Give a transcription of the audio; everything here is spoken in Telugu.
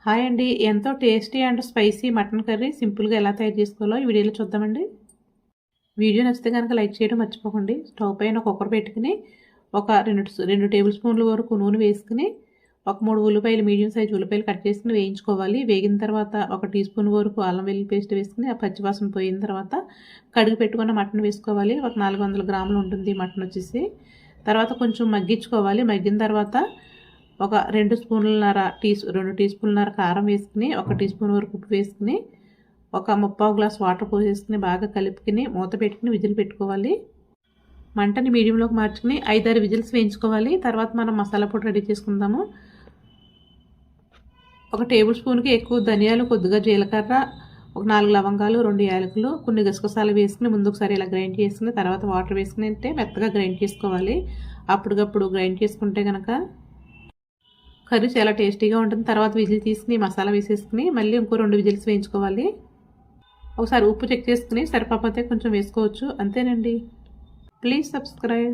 హాయ్ అండి. ఎంతో tasty and spicy mutton curry సింపుల్‌గా ఎలా తయారు చేసుకోవాలో ఈ వీడియోలో చూద్దామండి. వీడియో నచ్చితే గనక లైక్ చేయడం మర్చిపోకండి. స్టవ్ పైన కుక్కర్ పెట్టుకుని ఒక 2 టేబుల్ స్పూన్ల వరకు నూనె వేసుకుని, ఒక 3 ఉల్లిపాయలు మీడియం సైజ్ ఉల్లిపాయలు కట్ చేసుకొని వేయించుకోవాలి. వేగిన తర్వాత ఒక టీ స్పూన్ వరకు అల్లం వెల్లుల్లి పేస్ట్ వేసుకొని, ఆ పచ్చివాసన పోయిన తర్వాత కడిగి పెట్టుకున్న మటన్ వేసుకోవాలి. ఒక 400 గ్రాములు ఉంటుంది మటన్ వచ్చేసి. తర్వాత కొంచెం మగ్గించుకోవాలి. మగ్గిన తర్వాత ఒక 2 టీ స్పూన్లన్నర కారం వేసుకుని, ఒక టీ స్పూన్ వరకు ఉప్పు వేసుకుని, ఒక 3/4 గ్లాస్ వాటర్ పోసేసుకుని బాగా కలుపుకుని మూత పెట్టుకుని విజిల్ పెట్టుకోవాలి. మంటని మీడియంలోకి మార్చుకుని 5-6 విజిల్స్ వేయించుకోవాలి. తర్వాత మనం మసాలా పొడి రెడీ చేసుకుందాము. ఒక టేబుల్ స్పూన్కి ఎక్కువ ధనియాలు, కొద్దిగా జీలకర్ర, ఒక 4 లవంగాలు, 2 యాలకులు, కొన్ని గసగసాలు వేసుకుని ముందు ఒకసారి ఇలా గ్రైండ్ చేసుకుని తర్వాత వాటర్ వేసుకుని అంటే మెత్తగా గ్రైండ్ చేసుకోవాలి. అప్పటికప్పుడు గ్రైండ్ చేసుకుంటే కనుక కర్రీ చాలా టేస్టీగా ఉంటుంది. తర్వాత విజిల్ తీసుకుని మసాలా వేసేసుకుని మళ్ళీ ఇంకో 2 విజిల్స్ వేయించుకోవాలి. ఒకసారి ఉప్పు చెక్ చేసుకుని సరిపోతే కొంచెం వేసుకోవచ్చు. అంతేనండి. Please subscribe.